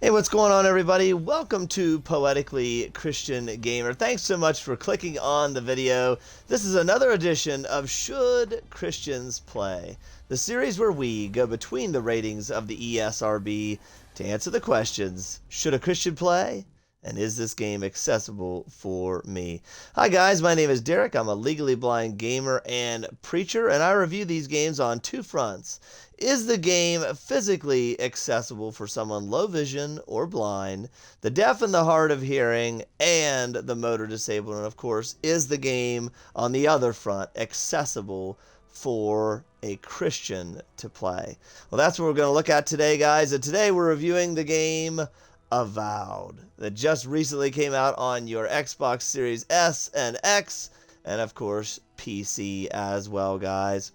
Hey, what's going on, everybody? Welcome to Poetically Christian Gamer. Thanks so much for clicking on the video. This is another edition of Should Christians Play? The series where we go between the ratings of the ESRB to answer the questions, should a Christian play? And is this game accessible for me? Hi guys, my name is Derek. I'm a legally blind gamer and preacher, and I review these games on two fronts. Is the game physically accessible for someone low vision or blind, the deaf and the hard of hearing, and the motor disabled? And of course, is the game on the other front accessible for a Christian to play? Well, that's what we're going to look at today, guys. And today we're reviewing the game Avowed that just recently came out on your Xbox Series S and X, and of course PC as well, guys.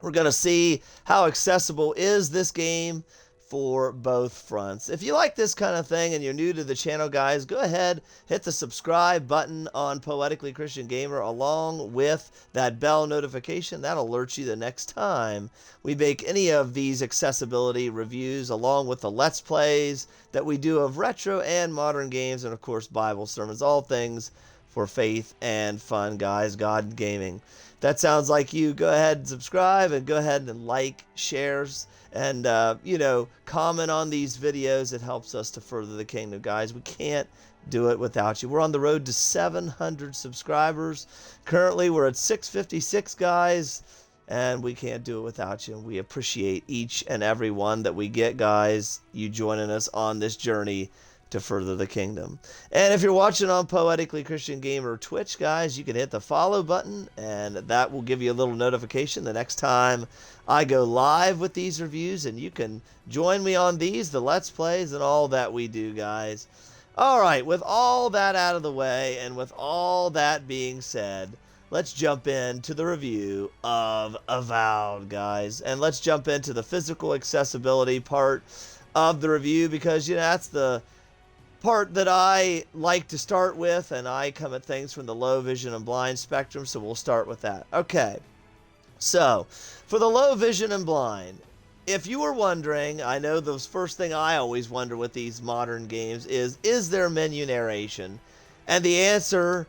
We're going to see how accessible is this game for both fronts. If you like this kind of thing and you're new to the channel, guys, go ahead, hit the subscribe button on Poetically Christian Gamer along with that bell notification. That'll alert you the next time we make any of these accessibility reviews, along with the Let's Plays that we do of retro and modern games, and of course Bible sermons, all things for faith and fun, guys, God and gaming. That sounds like you. Go ahead and subscribe, and go ahead and like, shares, and comment on these videos. It helps us to further the kingdom, guys. We can't do it without you. We're on the road to 700 subscribers. Currently, we're at 656, guys, and we can't do it without you. We appreciate each and every one that we get, guys, you joining us on this journey to further the kingdom. And if you're watching on Poetically Christian Gamer Twitch, guys, you can hit the follow button, and that will give you a little notification the next time I go live with these reviews, and you can join me on these, the Let's Plays, and all that we do, guys. Alright, with all that out of the way, and with all that being said, let's jump into the review of Avowed, guys. And let's jump into the physical accessibility part of the review, because, that's the part that I like to start with, and I come at things from the low vision and blind spectrum, so we'll start with that. Okay, so for the low vision and blind, if you were wondering, I know the first thing I always wonder with these modern games is there menu narration? And the answer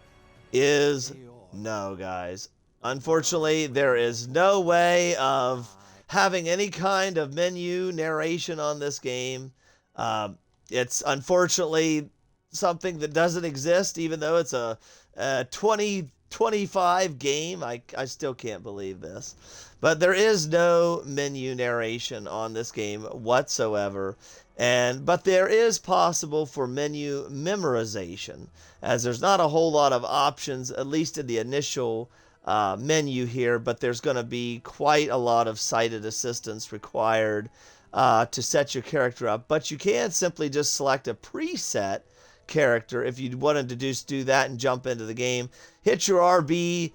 is no, guys. Unfortunately, there is no way of having any kind of menu narration on this game. It's unfortunately something that doesn't exist, even though it's a 2025 game. I still can't believe this. But there is no menu narration on this game whatsoever. But there is possible for menu memorization, as there's not a whole lot of options, at least in the initial menu here, but there's going to be quite a lot of sighted assistance required to set your character up. But you can simply just select a preset character if you wanted to just do that and jump into the game. Hit your RB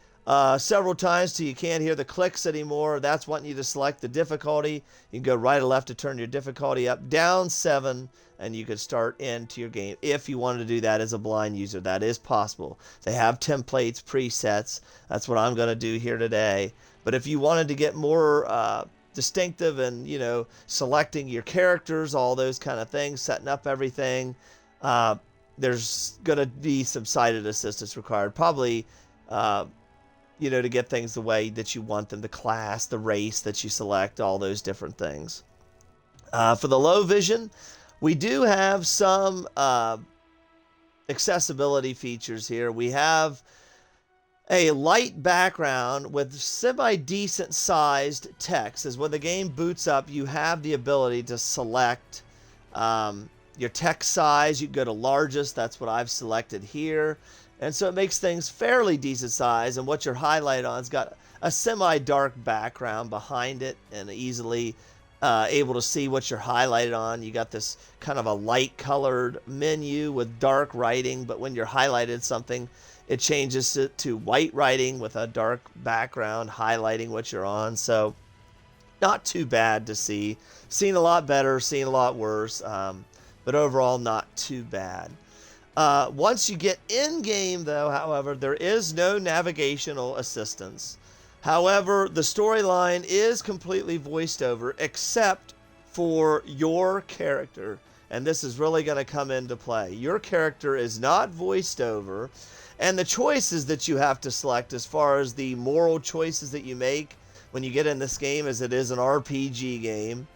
several times till you can't hear the clicks anymore. That's wanting you to select the difficulty. You can go right or left to turn your difficulty up, down 7, and you could start into your game. If you wanted to do that as a blind user, that is possible. They have templates, presets. That's what I'm going to do here today. But if you wanted to get more distinctive and, selecting your characters, all those kind of things, setting up everything, there's going to be some sighted assistance required. Probably, to get things the way that you want them, the class, the race that you select, all those different things. For the low vision, we do have some accessibility features here. We have a light background with semi-decent sized text. As when the game boots up, you have the ability to select your text size. You can go to largest. That's what I've selected here. And so it makes things fairly decent size. And what you're highlighted on has got a semi-dark background behind it, and easily able to see what you're highlighted on. You got this kind of a light colored menu with dark writing, but when you're highlighted something, it changes to white writing with a dark background highlighting what you're on. So not too bad to see. Seen a lot better, seen a lot worse, but overall not too bad. Once you get in game, though, however, there is no navigational assistance. However, the storyline is completely voiced over except for your character and this is really going to come into play. Your character is not voiced over, and the choices that you have to select as far as the moral choices that you make when you get in this game, as it is an RPG game,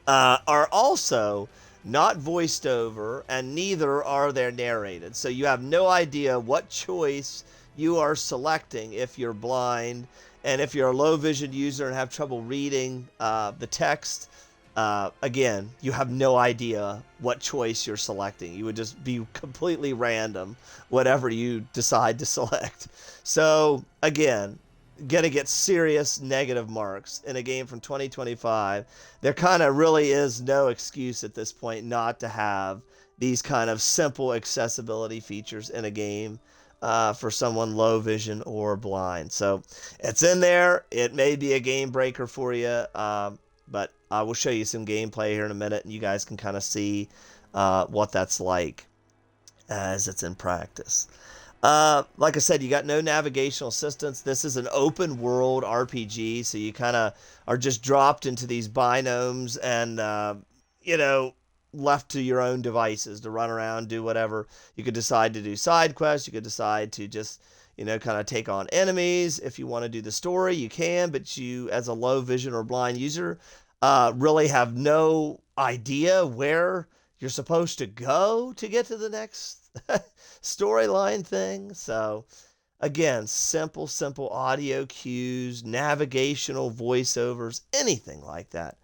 are also not voiced over, and neither are they narrated. So you have no idea what choice you are selecting if you're blind, and if you're a low vision user and have trouble reading the text. Again, you have no idea what choice you're selecting. You would just be completely random, whatever you decide to select. So, again, going to get serious negative marks in a game from 2025. There kind of really is no excuse at this point not to have these kind of simple accessibility features in a game for someone low vision or blind. So it's in there. It may be a game breaker for you, but I will show you some gameplay here in a minute, and you guys can kind of see what that's like as it's in practice. Like I said, you got no navigational assistance. This is an open world RPG, so you kind of are just dropped into these binomes and, you know, left to your own devices to run around, do whatever. You could decide to do side quests. You could decide to just, you know, kind of take on enemies. If you want to do the story, you can, but you, as a low vision or blind user, really have no idea where you're supposed to go to get to the next storyline thing. So again, simple audio cues, navigational voiceovers, anything like that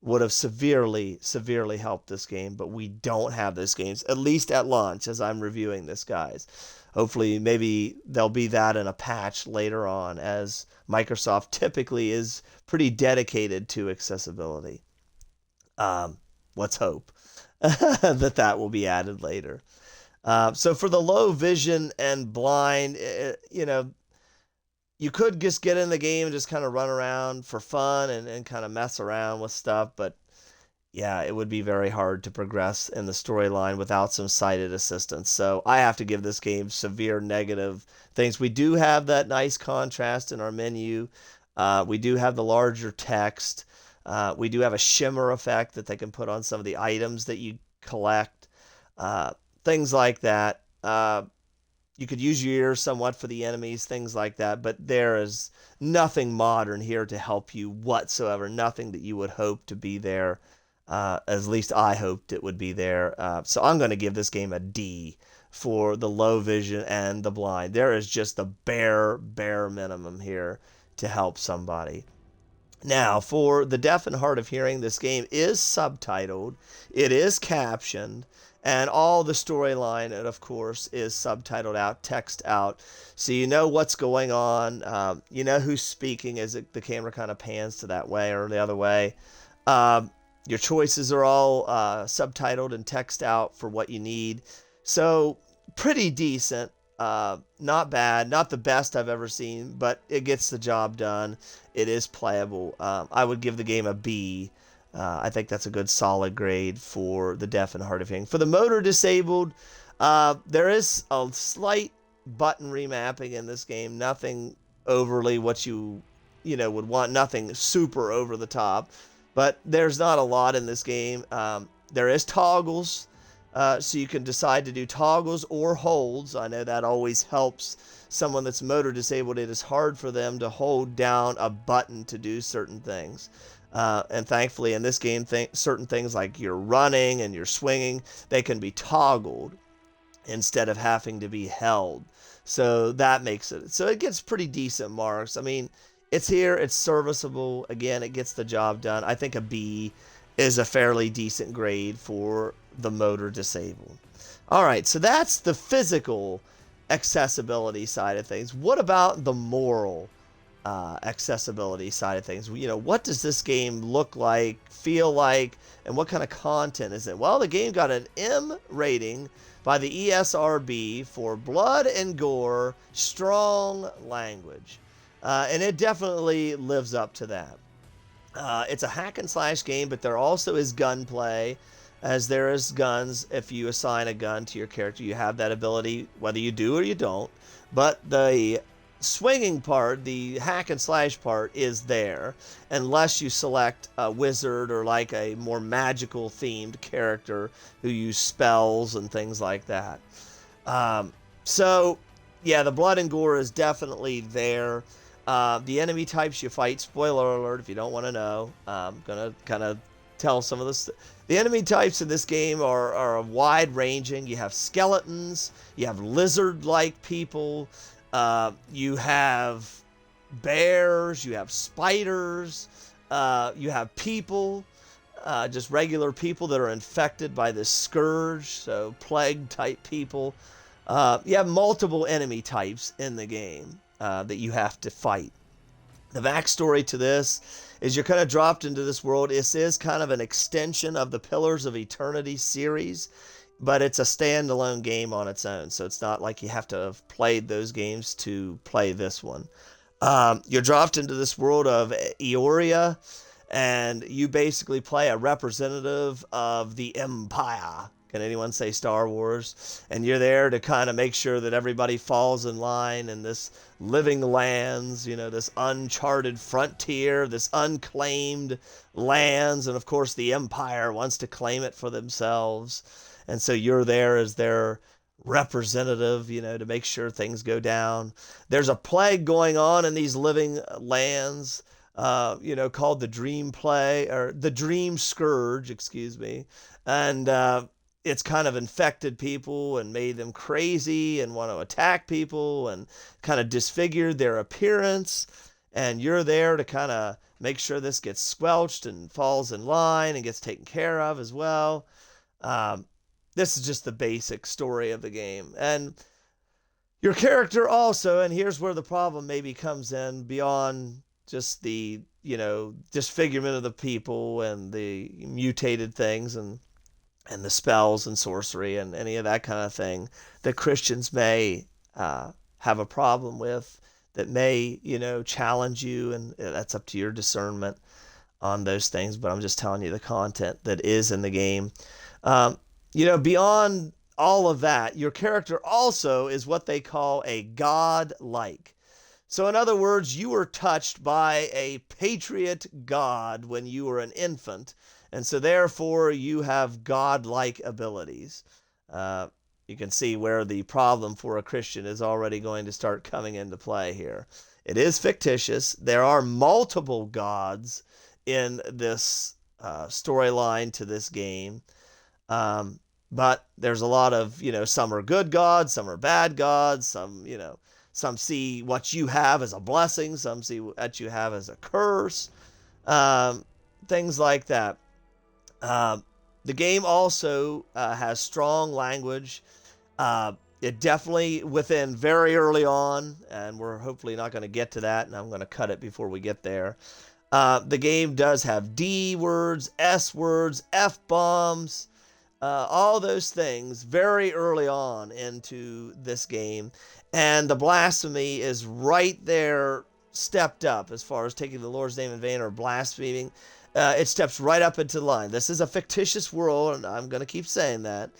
would have severely helped this game, but we don't have those games, at least at launch as I'm reviewing this, guys. Hopefully, maybe there'll be that in a patch later on, as Microsoft typically is pretty dedicated to accessibility. Let's hope that will be added later. So for the low vision and blind, you know, you could just get in the game and just kind of run around for fun and kind of mess around with stuff. But yeah, it would be very hard to progress in the storyline without some sighted assistance. So I have to give this game severe negative things. We do have that nice contrast in our menu. We do have the larger text. We do have a shimmer effect that they can put on some of the items that you collect. Things like that. You could use your ears somewhat for the enemies, things like that, but there is nothing modern here to help you whatsoever, nothing that you would hope to be there, at least I hoped it would be there. So I'm going to give this game a D for the low vision and the blind. There is just the bare minimum here to help somebody. Now, for the deaf and hard of hearing, this game is subtitled, it is captioned, and all the storyline, and of course, is subtitled out, text out, so you know what's going on. You know who's speaking as the camera kind of pans to that way or the other way. Your choices are all subtitled and text out for what you need. So pretty decent. Not bad. Not the best I've ever seen, but it gets the job done. It is playable. I would give the game a B. I think that's a good solid grade for the deaf and hard of hearing. For the motor disabled, there is a slight button remapping in this game. Nothing overly what you would want. Nothing super over the top. But there's not a lot in this game. There is toggles, so you can decide to do toggles or holds. I know that always helps someone that's motor disabled. It is hard for them to hold down a button to do certain things. And thankfully in this game, certain things like your running and your swinging, they can be toggled instead of having to be held. So that makes it. So it gets pretty decent marks. I mean, it's here, it's serviceable. Again, it gets the job done. I think a B is a fairly decent grade for the motor disabled. All right, so that's the physical accessibility side of things. What about the moral accessibility side of things? You know, what does this game look like, feel like, and what kind of content is it? Well, the game got an M rating by the ESRB for blood and gore, strong language. And it definitely lives up to that. It's a hack and slash game, but there also is gunplay, as there is guns. If you assign a gun to your character, you have that ability, whether you do or you don't. But the swinging part, the hack and slash part, is there unless you select a wizard or like a more magical themed character who use spells and things like that. So yeah, the blood and gore is definitely there. The enemy types you fight, spoiler alert if you don't want to know, I'm gonna kind of tell some of this. The enemy types in this game are wide ranging. You have skeletons, you have lizard-like people, you have bears, you have spiders, you have people, just regular people that are infected by this scourge, so plague-type people. You have multiple enemy types in the game that you have to fight. The backstory to this is you're kind of dropped into this world. This is kind of an extension of the Pillars of Eternity series, but it's a standalone game on its own. So it's not like you have to have played those games to play this one. You're dropped into this world of Eoria, and you basically play a representative of the Empire. Can anyone say Star Wars? And you're there to kind of make sure that everybody falls in line in this living lands, you know, this uncharted frontier, this unclaimed lands. And of course, the Empire wants to claim it for themselves. And so you're there as their representative, you know, to make sure things go down. There's a plague going on in these living lands, you know, called the Dream Plague, or the Dream Scourge, excuse me. And it's kind of infected people and made them crazy and want to attack people and kind of disfigured their appearance. And you're there to kind of make sure this gets squelched and falls in line and gets taken care of as well. This is just the basic story of the game. And your character also, and here's where the problem maybe comes in beyond just the, you know, disfigurement of the people and the mutated things and the spells and sorcery and any of that kind of thing that Christians may have a problem with, that may, you know, challenge you, and that's up to your discernment on those things. But I'm just telling you the content that is in the game. You know, beyond all of that, your character also is what they call a god-like. So in other words, you were touched by a patriot god when you were an infant, and so therefore you have godlike abilities. You can see where the problem for a Christian is already going to start coming into play here. It is fictitious. There are multiple gods in this storyline to this game. But there's a lot of, you know, some are good gods, some are bad gods, some, you know, some see what you have as a blessing, some see what you have as a curse, things like that. The game also has strong language. It definitely, within very early on, and we're hopefully not going to get to that, and I'm going to cut it before we get there. The game does have D words, S words, F-bombs, all those things very early on into this game. And the blasphemy is right there, stepped up as far as taking the Lord's name in vain or blaspheming. It steps right up into the line. This is a fictitious world, and I'm going to keep saying that.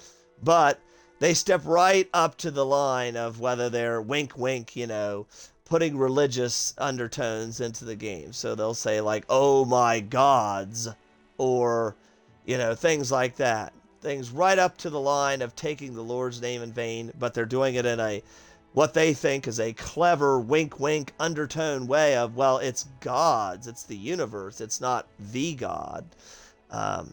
But they step right up to the line of whether they're wink, wink, you know, putting religious undertones into the game. So they'll say like, oh my gods, or, you know, things like that. Things right up to the line of taking the Lord's name in vain, but they're doing it in a, what they think is a clever wink, wink undertone way of, well, it's gods, it's the universe, it's not the God.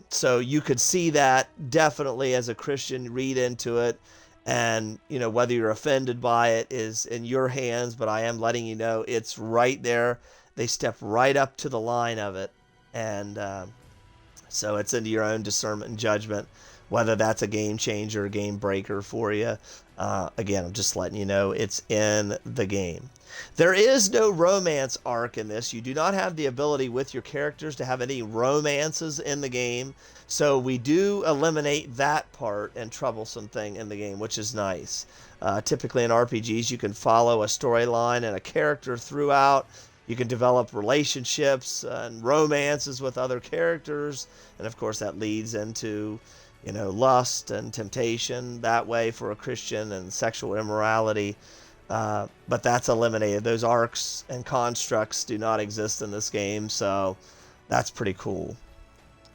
So you could see that definitely as a Christian, read into it, and, you know, whether you're offended by it is in your hands, but I am letting you know it's right there. They step right up to the line of it, and so it's into your own discernment and judgment whether that's a game changer or game breaker for you. Again, I'm just letting you know it's in the game. There is no romance arc in this. You do not have the ability with your characters to have any romances in the game. So we do eliminate that part and troublesome thing in the game, which is nice. Typically in RPGs, you can follow a storyline and a character throughout. You can develop relationships and romances with other characters. And of course, that leads into, you know, lust and temptation that way for a Christian, and sexual immorality. But that's eliminated. Those arcs and constructs do not exist in this game, so that's pretty cool.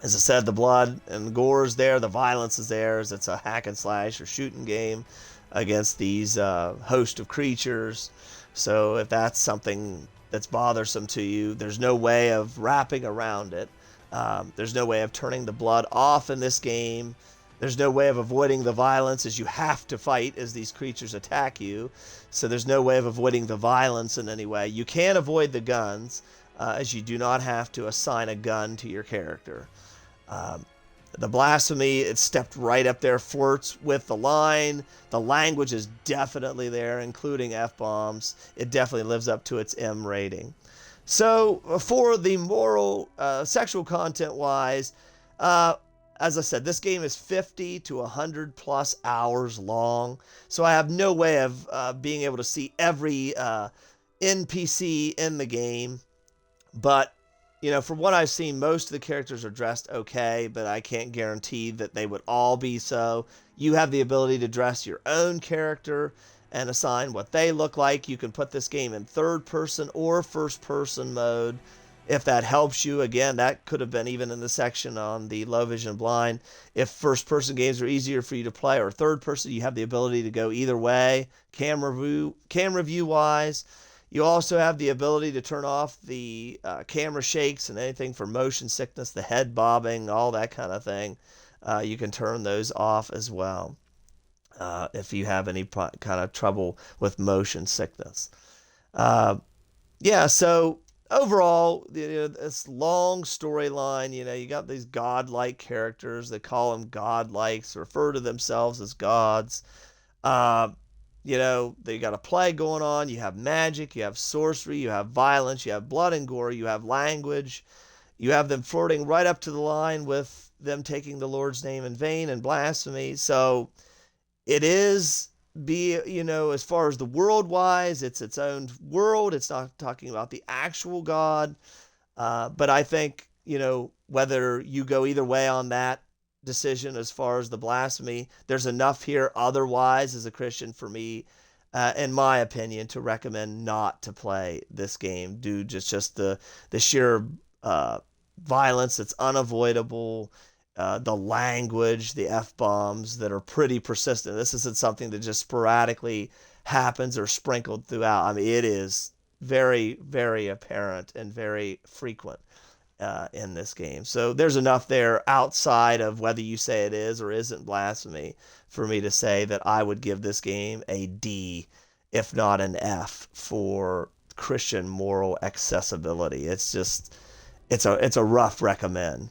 As I said, the blood and gore is there, the violence is there, as it's a hack and slash or shooting game against these host of creatures. So if that's something that's bothersome to you, there's no way of wrapping around it. There's no way of turning the blood off in this game. There's no way of avoiding the violence, as you have to fight as these creatures attack you. So there's no way of avoiding the violence in any way. You can avoid the guns, as you do not have to assign a gun to your character. The blasphemy, it's stepped right up there, flirts with the line. The language is definitely there, including F-bombs. It definitely lives up to its M rating. So for the moral, sexual content-wise, as I said, this game is 50 to 100 plus hours long. So I have no way of being able to see every NPC in the game. But, you know, from what I've seen, most of the characters are dressed okay, but I can't guarantee that they would all be so. You have the ability to dress your own character and assign what they look like. You can put this game in third person or first person mode if that helps you. Again, that could have been even in the section on the low vision blind. If first person games are easier for you to play, or third person, you have the ability to go either way, camera view wise. You also have the ability to turn off the camera shakes and anything for motion sickness, the head bobbing, all that kind of thing. You can turn those off as well if you have any kind of trouble with motion sickness. Yeah, so overall, this long storyline, you got these godlike characters. They call them godlikes, refer to themselves as gods. They got a play going on. You have magic, you have sorcery, you have violence, you have blood and gore, you have language. You have them flirting right up to the line with them taking the Lord's name in vain and blasphemy. So it is, as far as the world wise, it's its own world. It's not talking about the actual God. But I think, whether you go either way on that decision as far as the blasphemy, there's enough here otherwise as a Christian for me, in my opinion, to recommend not to play this game due to just the sheer violence that's unavoidable, the language, the F-bombs that are pretty persistent. This isn't something that just sporadically happens or sprinkled throughout. I mean, it is very, very apparent and very frequent in this game. So there's enough there outside of whether you say it is or isn't blasphemy for me to say that I would give this game a D, if not an F, for Christian moral accessibility. It's a rough recommend.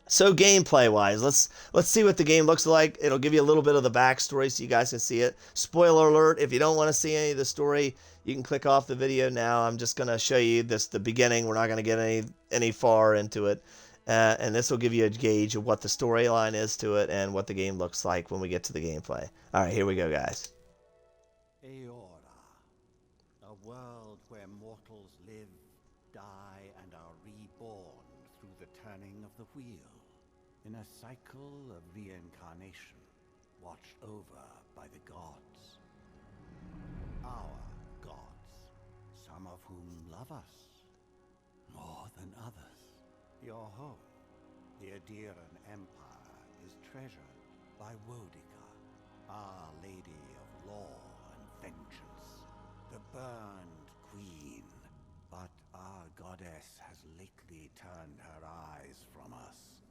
So gameplay wise, let's see what the game looks like. It'll give you a little bit of the backstory so you guys can see it. Spoiler alert, if you don't want to see any of the story, you can click off the video now. I'm just going to show you the beginning. We're not going to get any far into it. And this will give you a gauge of what the storyline is to it and what the game looks like when we get to the gameplay. All right, here we go, guys. Aora, a world where mortals live, die, and are reborn through the turning of the wheel, in a cycle of reincarnation, watched over by the gods. Our gods, some of whom love us more than others. Your home, the Adiran Empire, is treasured by Wodica, Our Lady of Law and Vengeance, the burned queen. But our goddess has lately turned her eyes from us,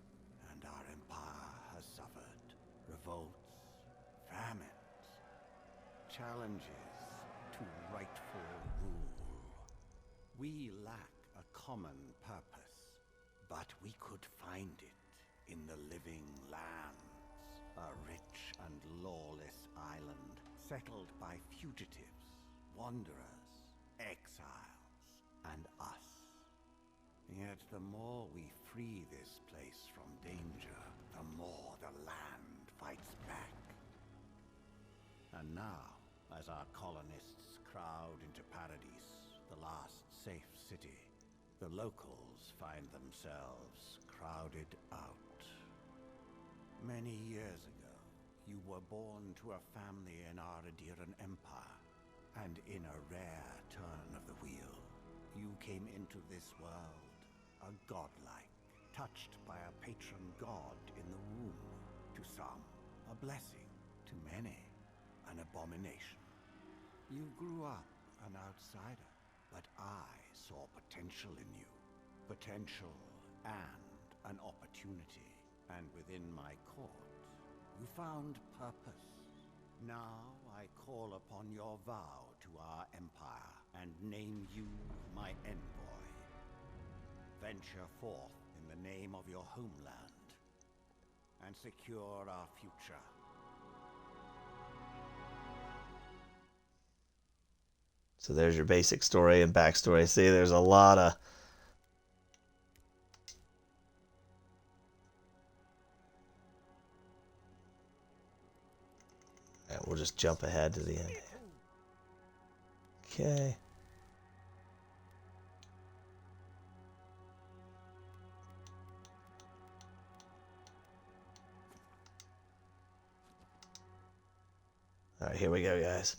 and our empire has suffered revolts, famines, challenges to rightful rule. We lack a common purpose, but we could find it in the living lands, a rich and lawless island settled by fugitives, wanderers, exiles, and us. Yet the more we free this place from danger, the more the land fights back. And now, as our colonists crowd into Paradise, the last safe city, the locals find themselves crowded out. Many years ago, you were born to a family in our Adiran Empire. And in a rare turn of the wheel, you came into this world a godlike, touched by a patron god in the womb. To some, a blessing. To many, an abomination. You grew up an outsider, but I saw potential in you. Potential and an opportunity. And within my court, you found purpose. Now I call upon your vow to our empire and name you my envoy. Venture forth in the name of your homeland and secure our future. So there's your basic story and backstory. See, there's a lot of... All right, we'll just jump ahead to the end. Okay. All right, here we go, guys.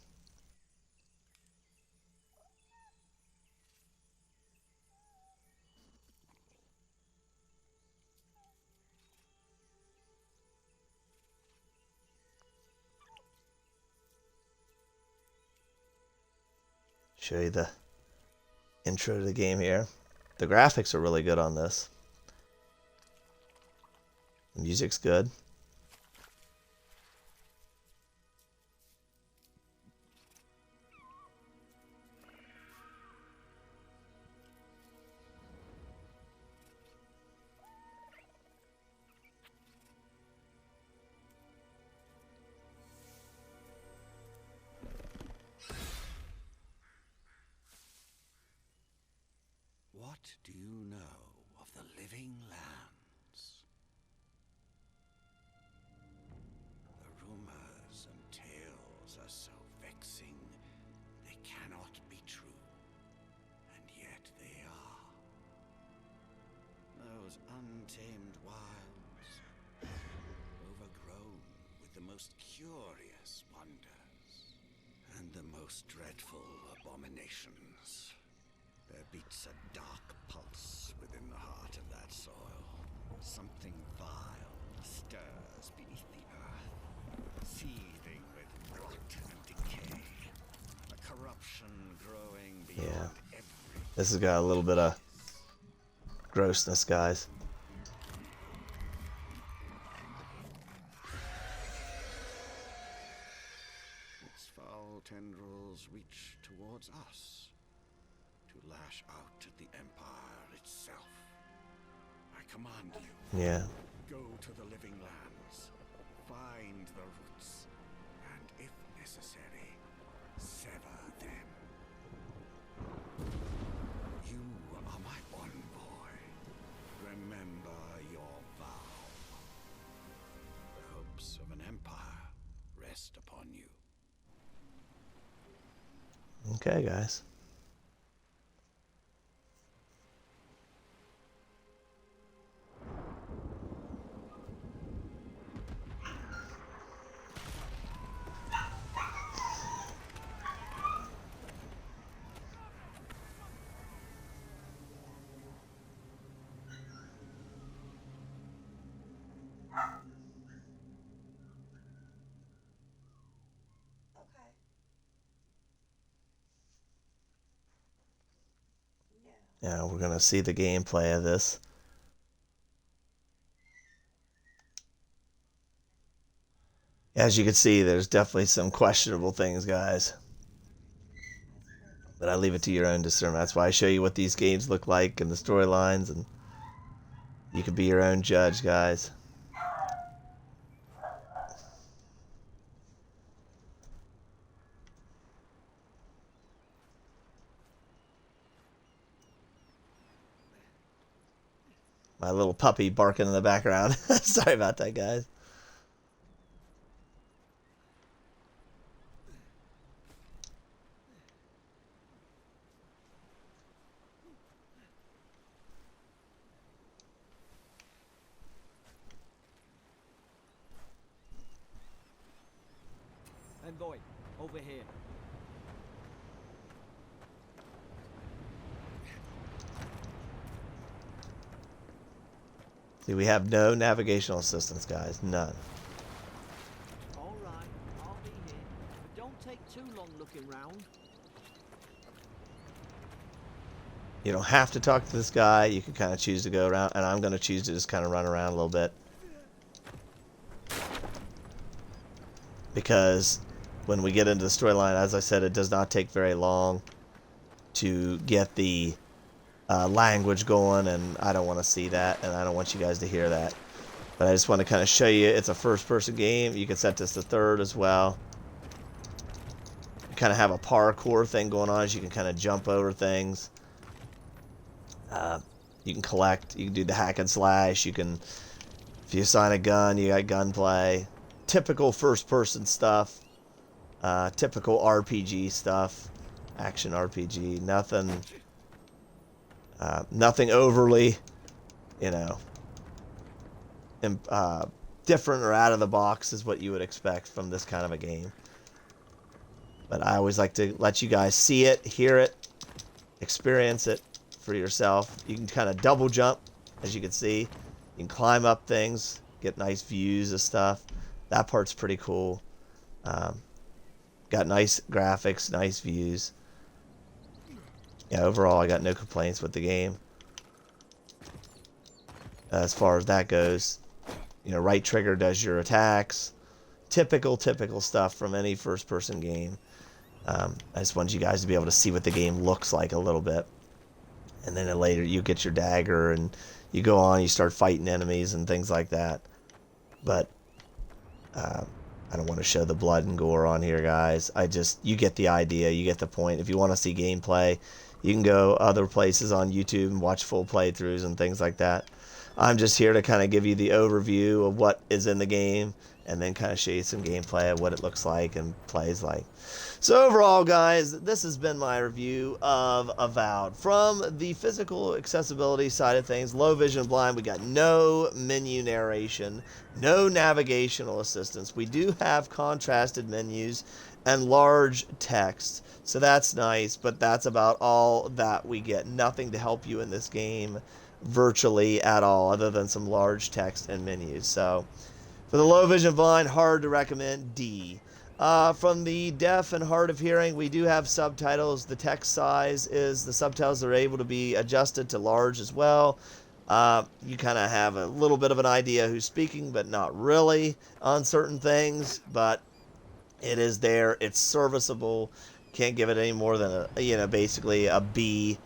Show you the intro to the game here. The graphics are really good on this. The music's good. What do you know of the living lands? The rumors and tales are so vexing, they cannot be true. And yet they are. Those untamed wilds, overgrown with the most curious wonders and the most dreadful abominations. There beats a dark pulse within the heart of that soil. Something vile stirs beneath the earth, seething with rot and decay. A corruption growing beyond every... This has got a little bit of grossness, guys. Its foul tendrils reach towards us, to lash out at the Empire itself. I command you. Yeah. Go to the living lands, find the roots, and if necessary, sever them. You are my envoy. Remember your vow. The hopes of an empire rest upon you. Okay, guys. Yeah, we're gonna see the gameplay of this. As you can see, there's definitely some questionable things, guys. But I leave it to your own discernment. That's why I show you what these games look like and the storylines, and you can be your own judge, guys. My little puppy barking in the background. Sorry about that, guys. Envoy, over here. See, we have no navigational assistance, guys. None. All right, I'll be here. But don't take too long looking round. You don't have to talk to this guy. You can kind of choose to go around, and I'm going to choose to just kind of run around a little bit. Because when we get into the storyline, as I said, it does not take very long to get the language going, and I don't want to see that, and I don't want you guys to hear that. But I just want to kind of show you it's a first-person game. You can set this to third as well. You kind of have a parkour thing going on as you can kind of jump over things. You can collect. You can do the hack and slash. You can, if you assign a gun, you got gunplay. Typical first-person stuff. Typical RPG stuff. Action RPG. Nothing overly, you know, different or out of the box is what you would expect from this kind of a game. But I always like to let you guys see it, hear it, experience it for yourself. You can kind of double jump, as you can see. You can climb up things, get nice views of stuff. That part's pretty cool. Got nice graphics, nice views. Yeah, overall, I got no complaints with the game. As far as that goes, you know, right trigger does your attacks. Typical stuff from any first-person game. I just wanted you guys to be able to see what the game looks like a little bit. And then later you get your dagger and you go on, you start fighting enemies and things like that. But I don't want to show the blood and gore on here, guys. You get the idea, you get the point. If you want to see gameplay, you can go other places on YouTube and watch full playthroughs and things like that. I'm just here to kind of give you the overview of what is in the game and then kind of show you some gameplay of what it looks like and plays like. So overall, guys, this has been my review of Avowed. From the physical accessibility side of things, low vision blind, we got no menu narration, no navigational assistance. We do have contrasted menus and large text, so that's nice, but that's about all that we get. Nothing to help you in this game virtually at all other than some large text and menus. So for the low vision blind, hard to recommend, D. From the deaf and hard of hearing, we do have subtitles. The text size is, the subtitles are able to be adjusted to large as well. You kind of have a little bit of an idea who's speaking, but not really on certain things. But it is there. It's serviceable. Can't give it any more than basically a B.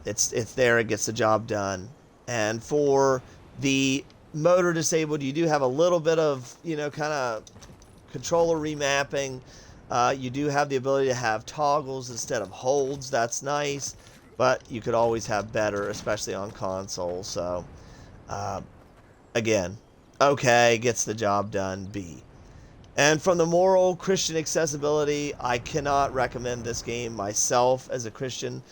It's there. It gets the job done. And for the motor disabled, you do have a little bit of kind of controller remapping. You do have the ability to have toggles instead of holds. That's nice, but you could always have better, especially on console. So again, okay, gets the job done, B. And from the moral Christian accessibility, I cannot recommend this game myself as a Christian,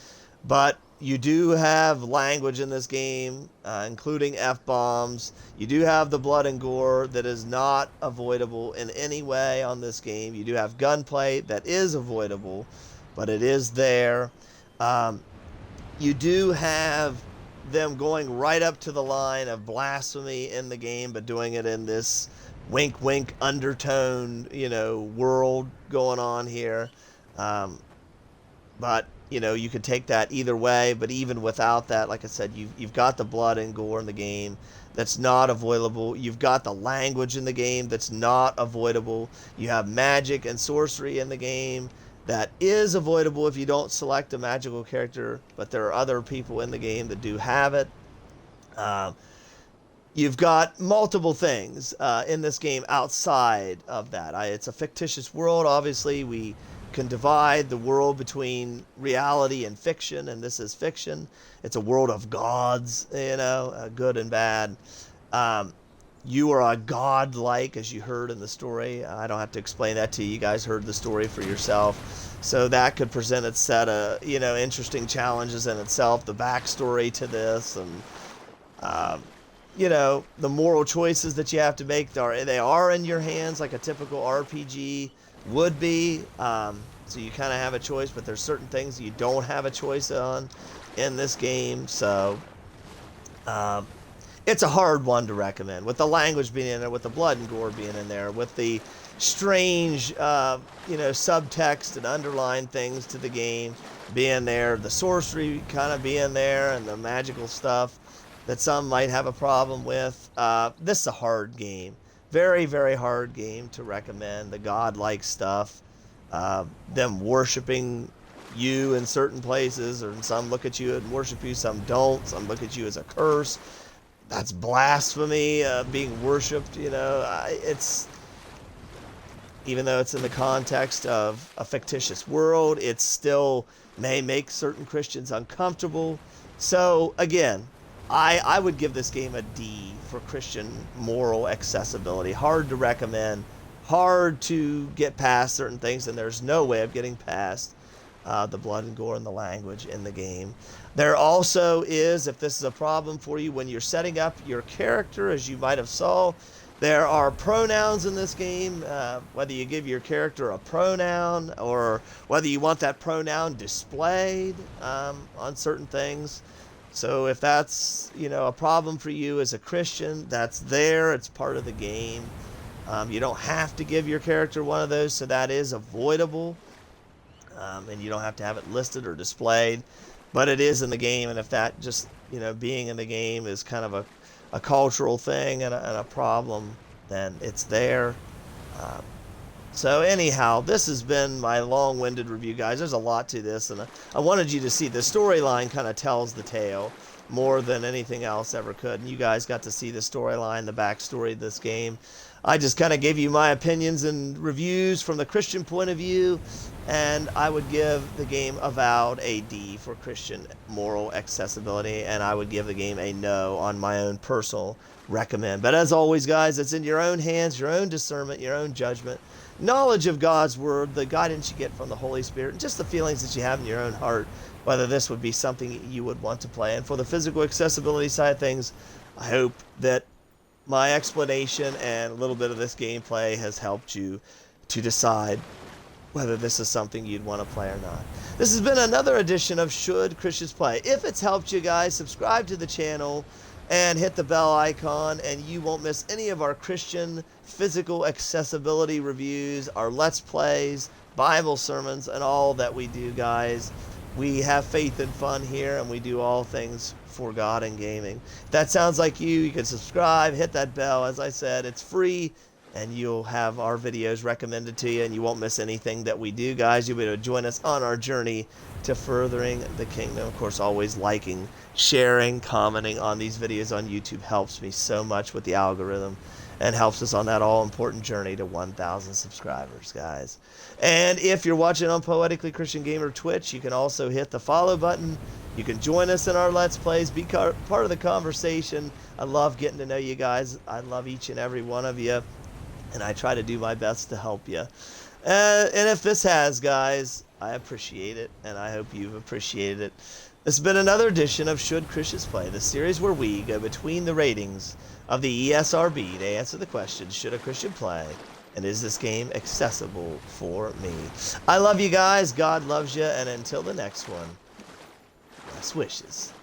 but you do have language in this game, including F-bombs. You do have the blood and gore that is not avoidable in any way on this game. You do have gunplay that is avoidable, but it is there. You do have them going right up to the line of blasphemy in the game, but doing it in this wink wink undertone world going on here. But you could take that either way, but even without that, like I said, you've got the blood and gore in the game that's not avoidable. You've got the language in the game that's not avoidable. You have magic and sorcery in the game that is avoidable if you don't select a magical character, but there are other people in the game that do have it. You've got multiple things in this game outside of that. It's a fictitious world. Obviously, we can divide the world between reality and fiction, and this is fiction. It's a world of gods, good and bad. You are a god-like, as you heard in the story. I don't have to explain that to you. You guys heard the story for yourself. So that could present its set of, interesting challenges in itself. The backstory to this, and the moral choices that you have to make, they are in your hands like a typical RPG would be. So you kind of have a choice, but there's certain things you don't have a choice on in this game. So it's a hard one to recommend. With the language being in there, with the blood and gore being in there, with the strange, subtext and underlying things to the game being there, the sorcery kind of being there, and the magical stuff that some might have a problem with. This is a hard game. Very, very hard game to recommend. The godlike stuff, them worshiping you in certain places, or some look at you and worship you, some don't. Some look at you as a curse. That's blasphemy, being worshipped. It's, even though it's in the context of a fictitious world, it still may make certain Christians uncomfortable. So again, I would give this game a D for Christian moral accessibility. Hard to recommend, hard to get past certain things, and there's no way of getting past the blood and gore and the language in the game. There also is, if this is a problem for you, when you're setting up your character, as you might have saw, there are pronouns in this game, whether you give your character a pronoun or whether you want that pronoun displayed on certain things. So if that's, a problem for you as a Christian, that's there. It's part of the game. You don't have to give your character one of those, so that is avoidable. And you don't have to have it listed or displayed, but it is in the game. And if that just, being in the game is kind of a cultural thing and a problem, then it's there. So anyhow, this has been my long-winded review, guys. There's a lot to this, and I wanted you to see the storyline kind of tells the tale more than anything else ever could. And you guys got to see the storyline, the backstory of this game. I just kind of gave you my opinions and reviews from the Christian point of view, and I would give the game Avowed a D for Christian moral accessibility, and I would give the game a no on my own personal recommend. But as always, guys, it's in your own hands, your own discernment, your own judgment, knowledge of God's word, the guidance you get from the Holy Spirit, and just the feelings that you have in your own heart, whether this would be something you would want to play. And for the physical accessibility side of things, I hope that my explanation and a little bit of this gameplay has helped you to decide whether this is something you'd want to play or not. This has been another edition of Should Christians Play? If it's helped you guys, subscribe to the channel and hit the bell icon, and you won't miss any of our Christian physical accessibility reviews, our Let's Plays, Bible sermons, and all that we do, guys. We have faith and fun here, and we do all things for God and gaming. If that sounds like you can subscribe, hit that bell. As I said, it's free, and you'll have our videos recommended to you, and you won't miss anything that we do, guys. You'll be able to join us on our journey to furthering the kingdom. Of course, always liking, sharing, commenting on these videos on YouTube helps me so much with the algorithm and helps us on that all-important journey to 1,000 subscribers, guys. And if you're watching on Poetically Christian Gamer Twitch, you can also hit the follow button. You can join us in our Let's Plays, be part of the conversation. I love getting to know you guys. I love each and every one of you, and I try to do my best to help you. And if this has, guys, I appreciate it, and I hope you've appreciated it. This has been another edition of Should Christians Play, the series where we go between the ratings of the ESRB to answer the question, should a Christian play, and is this game accessible for me? I love you guys, God loves you, and until the next one, best wishes.